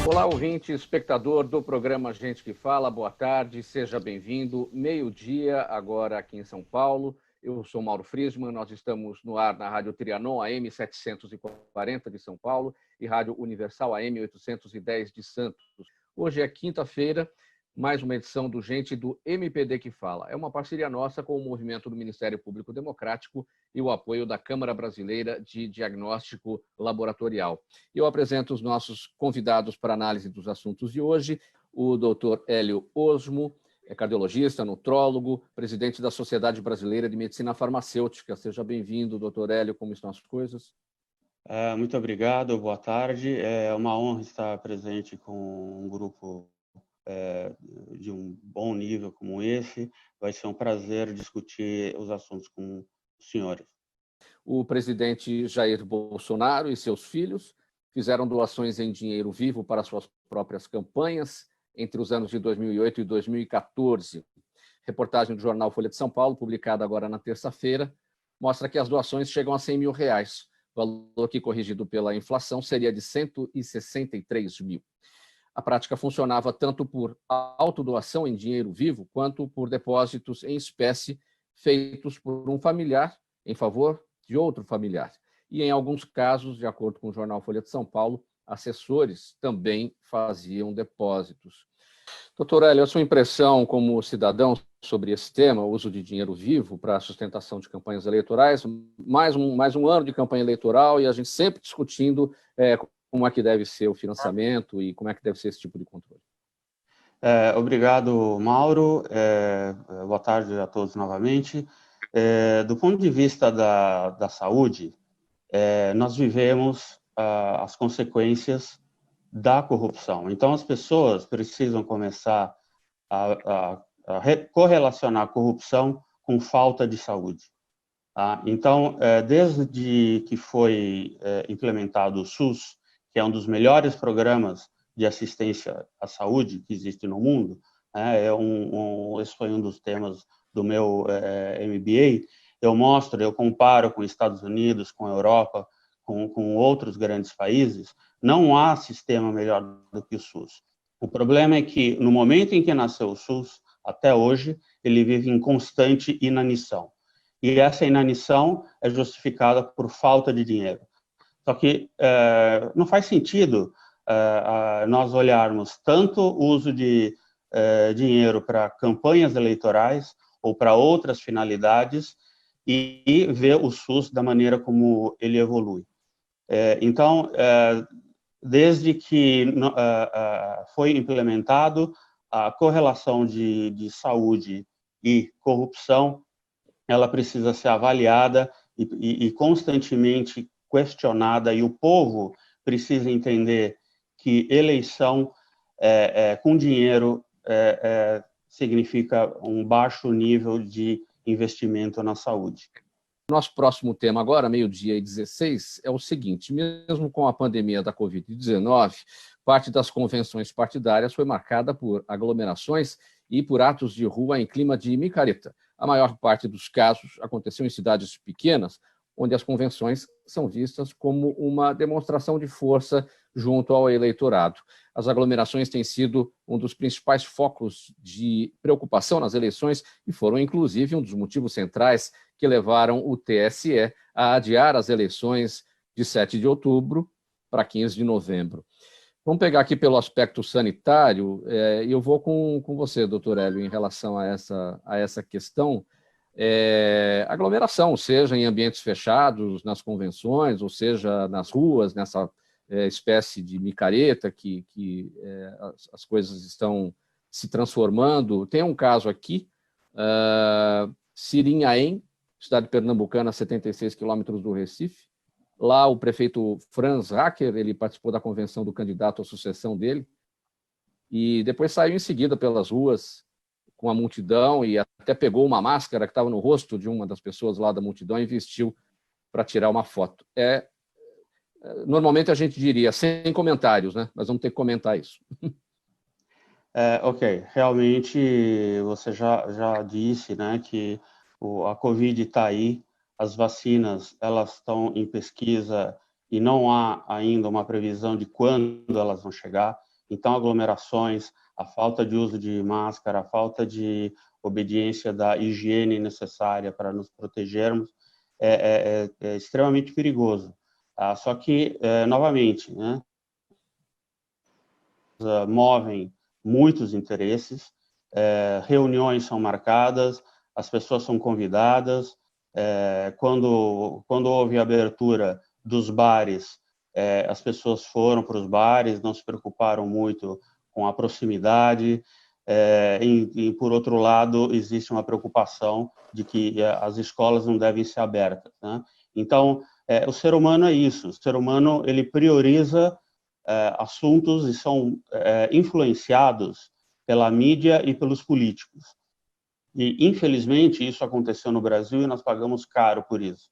Olá, ouvinte, espectador do programa Gente que Fala, boa tarde, seja bem-vindo. Meio-dia, agora aqui em São Paulo. Eu sou Mauro Friesman, nós estamos no ar na Rádio Trianon, AM 740 de São Paulo, e Rádio Universal, AM 810 de Santos. Hoje é quinta-feira, mais uma edição do Gente do MPD que Fala. É uma parceria nossa com o movimento do Ministério Público Democrático e o apoio da Câmara Brasileira de Diagnóstico Laboratorial. Eu apresento os nossos convidados para análise dos assuntos de hoje, o Dr. Hélio Osmo, cardiologista, nutrólogo, presidente da Sociedade Brasileira de Medicina Farmacêutica. Seja bem-vindo, Dr. Hélio, como estão as coisas? Muito obrigado, boa tarde. É uma honra estar presente com um grupo de um bom nível como esse. Vai ser um prazer discutir os assuntos com os senhores. O presidente Jair Bolsonaro e seus filhos fizeram doações em dinheiro vivo para suas próprias campanhas entre os anos de 2008 e 2014. Reportagem do jornal Folha de São Paulo, publicada agora na terça-feira, mostra que as doações chegam a R$100 mil. O valor que, corrigido pela inflação, seria de 163 mil. A prática funcionava tanto por autodoação em dinheiro vivo, quanto por depósitos em espécie feitos por um familiar em favor de outro familiar. E, em alguns casos, de acordo com o jornal Folha de São Paulo, assessores também faziam depósitos. Doutor Hélio, a sua impressão como cidadão sobre esse tema, o uso de dinheiro vivo para a sustentação de campanhas eleitorais, mais um ano de campanha eleitoral e a gente sempre discutindo como é que deve ser o financiamento e como é que deve ser esse tipo de controle. Obrigado, Mauro. Boa tarde a todos novamente. Do ponto de vista da saúde, nós vivemos as consequências da corrupção. Então, as pessoas precisam começar a correlacionar a corrupção com falta de saúde. Tá? Então, desde que foi implementado o SUS, que é um dos melhores programas de assistência à saúde que existe no mundo, esse foi um dos temas do meu MBA, eu comparo com os Estados Unidos, com a Europa, com outros grandes países, não há sistema melhor do que o SUS. O problema é que, no momento em que nasceu o SUS, até hoje, ele vive em constante inanição. E essa inanição é justificada por falta de dinheiro. Só que não faz sentido nós olharmos tanto o uso de dinheiro para campanhas eleitorais ou para outras finalidades e ver o SUS da maneira como ele evolui. Então, desde que foi implementado a correlação de saúde e corrupção, ela precisa ser avaliada e constantemente questionada, e o povo precisa entender que eleição com dinheiro significa um baixo nível de investimento na saúde. Nosso próximo tema agora, 12h16, é o seguinte: mesmo com a pandemia da Covid-19, parte das convenções partidárias foi marcada por aglomerações e por atos de rua em clima de micareta. A maior parte dos casos aconteceu em cidades pequenas, onde as convenções são vistas como uma demonstração de força junto ao eleitorado. As aglomerações têm sido um dos principais focos de preocupação nas eleições e foram, inclusive, um dos motivos centrais que levaram o TSE a adiar as eleições de 7 de outubro para 15 de novembro. Vamos pegar aqui pelo aspecto sanitário, e eu vou com você, doutor Hélio, em relação a essa questão. Aglomeração, seja em ambientes fechados, nas convenções, ou seja, nas ruas, nessa espécie de micareta que as coisas estão se transformando. Tem um caso aqui, Sirinhaém, cidade pernambucana, a 76 quilômetros do Recife. Lá, o prefeito Franz Hacker, ele participou da convenção do candidato à sucessão dele e depois saiu em seguida pelas ruas com a multidão e até pegou uma máscara que estava no rosto de uma das pessoas lá da multidão e vestiu para tirar uma foto. Normalmente a gente diria sem comentários, né? Mas vamos ter que comentar isso. Ok, realmente você já disse, né, que a Covid está aí, as vacinas elas estão em pesquisa e não há ainda uma previsão de quando elas vão chegar. Então, aglomerações, a falta de uso de máscara, a falta de obediência da higiene necessária para nos protegermos é extremamente perigoso. Só que, novamente, né, movem muitos interesses, reuniões são marcadas, as pessoas são convidadas, quando houve a abertura dos bares, as pessoas foram para os bares, não se preocuparam muito com a proximidade, e por outro lado, existe uma preocupação de que as escolas não devem ser abertas, né? Então, o ser humano é isso, o ser humano ele prioriza assuntos e são influenciados pela mídia e pelos políticos. E, infelizmente, isso aconteceu no Brasil e nós pagamos caro por isso.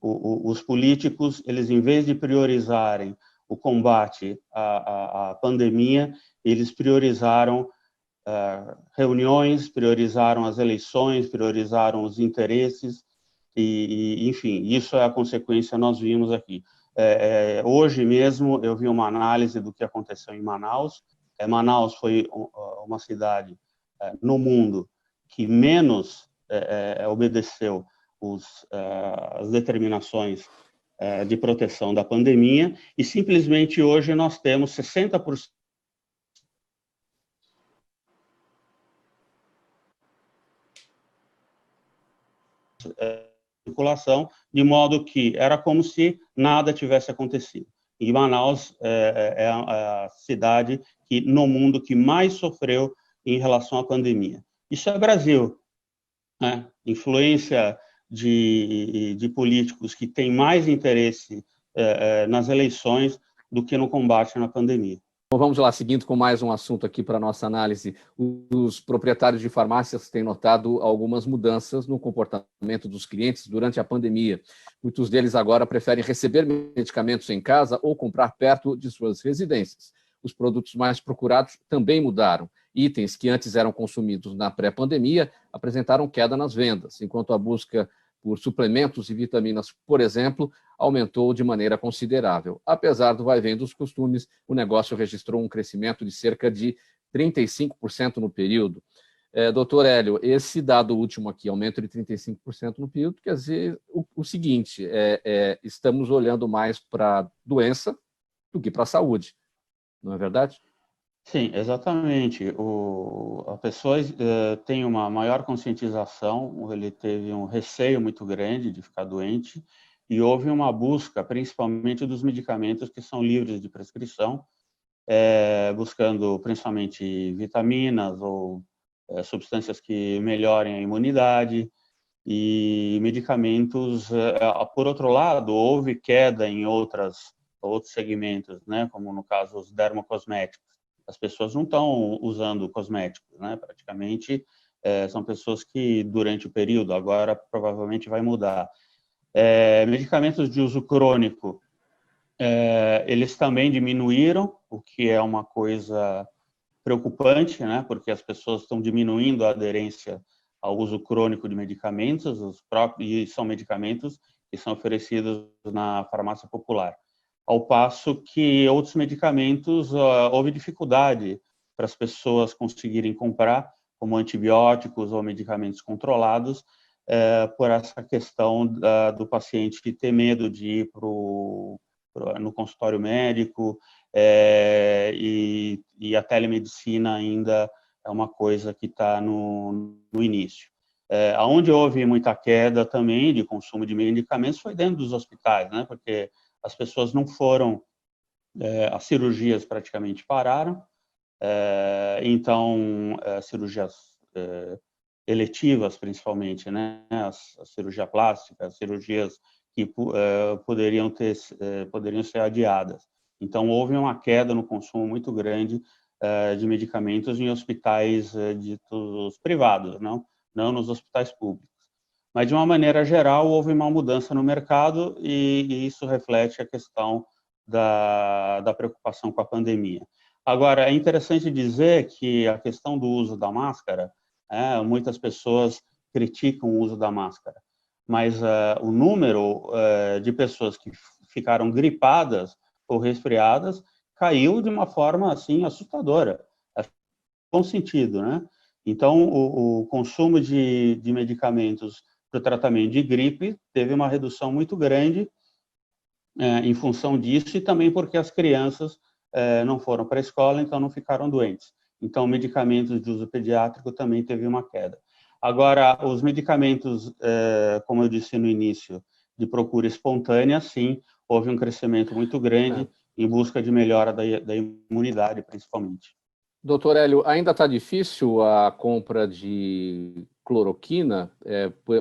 Os políticos, eles, em vez de priorizarem o combate à pandemia, eles priorizaram reuniões, priorizaram as eleições, priorizaram os interesses, enfim, isso é a consequência, nós vimos aqui. Hoje mesmo eu vi uma análise do que aconteceu em Manaus. Manaus foi uma cidade no mundo que menos obedeceu as determinações de proteção da pandemia, e simplesmente hoje nós temos 60% circulação, de modo que era como se nada tivesse acontecido. E Manaus é a cidade que, no mundo que mais sofreu em relação à pandemia. Isso é Brasil, né? Influência de políticos que têm mais interesse nas eleições do que no combate na pandemia. Bom, vamos lá, seguindo com mais um assunto aqui para a nossa análise. Os proprietários de farmácias têm notado algumas mudanças no comportamento dos clientes durante a pandemia. Muitos deles agora preferem receber medicamentos em casa ou comprar perto de suas residências. Os produtos mais procurados também mudaram. Itens que antes eram consumidos na pré-pandemia apresentaram queda nas vendas, enquanto a busca por suplementos e vitaminas, por exemplo, aumentou de maneira considerável. Apesar do vai-vem dos costumes, o negócio registrou um crescimento de cerca de 35% no período. Doutor Hélio, esse dado último aqui, aumento de 35% no período, quer dizer o seguinte, estamos olhando mais para a doença do que para a saúde, não é verdade? Sim, exatamente. A pessoa tem uma maior conscientização, ele teve um receio muito grande de ficar doente, e houve uma busca, principalmente dos medicamentos que são livres de prescrição, buscando principalmente vitaminas ou substâncias que melhorem a imunidade, e medicamentos. Por outro lado, houve queda em outros segmentos, né, como no caso os dermocosméticos. As pessoas não estão usando cosméticos, né? Praticamente são pessoas que, durante o período, agora provavelmente vai mudar. Medicamentos de uso crônico, eles também diminuíram, o que é uma coisa preocupante, né? Porque as pessoas estão diminuindo a aderência ao uso crônico de medicamentos, e são medicamentos que são oferecidos na farmácia popular. Ao passo que outros medicamentos houve dificuldade para as pessoas conseguirem comprar, como antibióticos ou medicamentos controlados, por essa questão do paciente ter medo de ir no consultório médico, e a telemedicina ainda é uma coisa que está no início. Onde houve muita queda também de consumo de medicamentos foi dentro dos hospitais, né? Porque as pessoas não foram, as cirurgias praticamente pararam, então, cirurgias eletivas, principalmente, né? A cirurgia plástica, as cirurgias que poderiam ser adiadas. Então, houve uma queda no consumo muito grande de medicamentos em hospitais ditos privados, não nos hospitais públicos. Mas, de uma maneira geral, houve uma mudança no mercado e isso reflete a questão da preocupação com a pandemia. Agora, é interessante dizer que a questão do uso da máscara, muitas pessoas criticam o uso da máscara, mas o número de pessoas que ficaram gripadas ou resfriadas caiu de uma forma assim assustadora, no bom sentido, né? Então, o consumo de medicamentos para o tratamento de gripe teve uma redução muito grande em função disso e também porque as crianças não foram para a escola, então não ficaram doentes. Então, medicamentos de uso pediátrico também teve uma queda. Agora, os medicamentos, como eu disse no início, de procura espontânea, sim, houve um crescimento muito grande em busca de melhora da imunidade, principalmente. Doutor Hélio, ainda está difícil a compra de cloroquina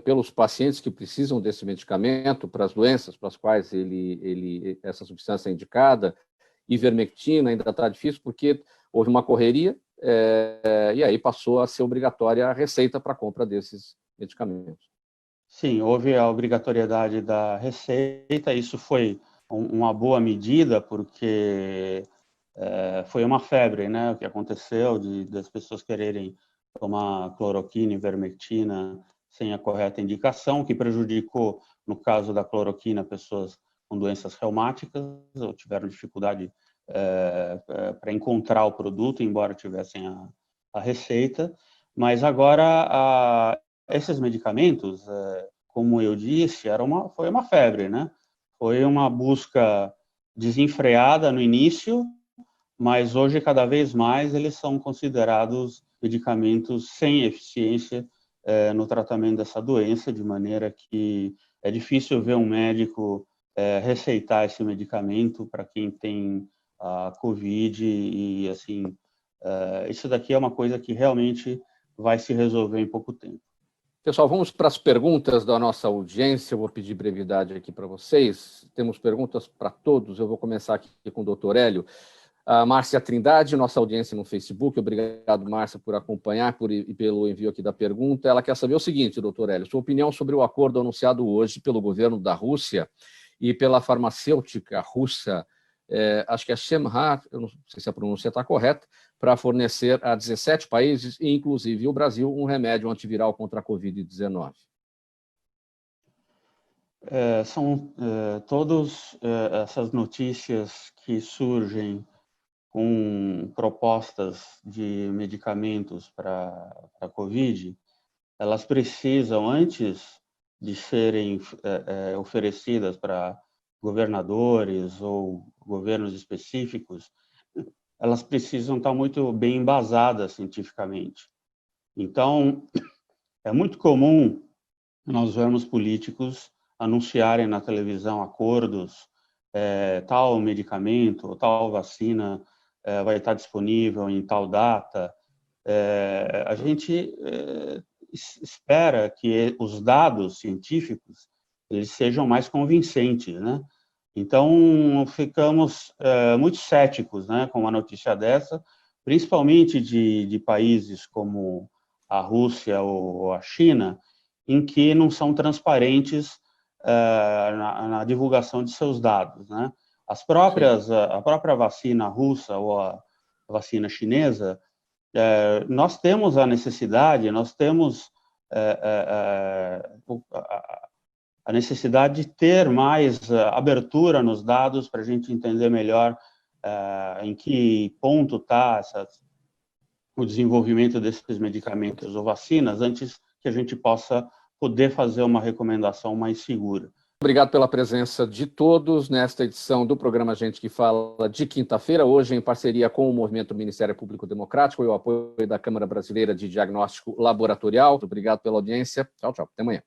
pelos pacientes que precisam desse medicamento para as doenças para as quais essa substância é indicada. Ivermectina ainda está difícil porque houve uma correria e aí passou a ser obrigatória a receita para a compra desses medicamentos. Sim, houve a obrigatoriedade da receita, isso foi uma boa medida, porque foi uma febre, né, o que aconteceu das pessoas quererem tomar cloroquina, ivermectina sem a correta indicação, que prejudicou, no caso da cloroquina, pessoas com doenças reumáticas, ou tiveram dificuldade para encontrar o produto, embora tivessem a receita. Mas agora, esses medicamentos, como eu disse, foi uma febre, né? Foi uma busca desenfreada no início, mas hoje, cada vez mais, eles são considerados medicamentos sem eficiência no tratamento dessa doença, de maneira que é difícil ver um médico receitar esse medicamento para quem tem a Covid e, assim, isso daqui é uma coisa que realmente vai se resolver em pouco tempo. Pessoal, vamos para as perguntas da nossa audiência. Eu vou pedir brevidade aqui para vocês. Temos perguntas para todos. Eu vou começar aqui com o doutor Hélio. A Márcia Trindade, nossa audiência no Facebook. Obrigado, Márcia, por acompanhar e pelo envio aqui da pergunta. Ela quer saber o seguinte, doutor Hélio, sua opinião sobre o acordo anunciado hoje pelo governo da Rússia e pela farmacêutica russa, acho que é Shemha, eu não sei se a pronúncia está correta, para fornecer a 17 países, inclusive o Brasil, um remédio antiviral contra a Covid-19. São todas essas notícias que surgem com propostas de medicamentos para a Covid, elas precisam, antes de serem oferecidas para governadores ou governos específicos, elas precisam estar muito bem embasadas cientificamente. Então, é muito comum nós vermos políticos anunciarem na televisão acordos, tal medicamento, tal vacina vai estar disponível em tal data. A gente espera que os dados científicos eles sejam mais convincentes, né? Então, ficamos muito céticos, né, com uma notícia dessa, principalmente de países como a Rússia ou a China, em que não são transparentes na divulgação de seus dados, né? A própria vacina russa ou a vacina chinesa, nós temos a necessidade, nós temos a necessidade de ter mais abertura nos dados para a gente entender melhor em que ponto está o desenvolvimento desses medicamentos ou vacinas, antes que a gente possa poder fazer uma recomendação mais segura. Obrigado pela presença de todos nesta edição do programa Gente que Fala de quinta-feira, hoje em parceria com o Movimento Ministério Público Democrático e o apoio da Câmara Brasileira de Diagnóstico Laboratorial. Obrigado pela audiência. Tchau, tchau. Até amanhã.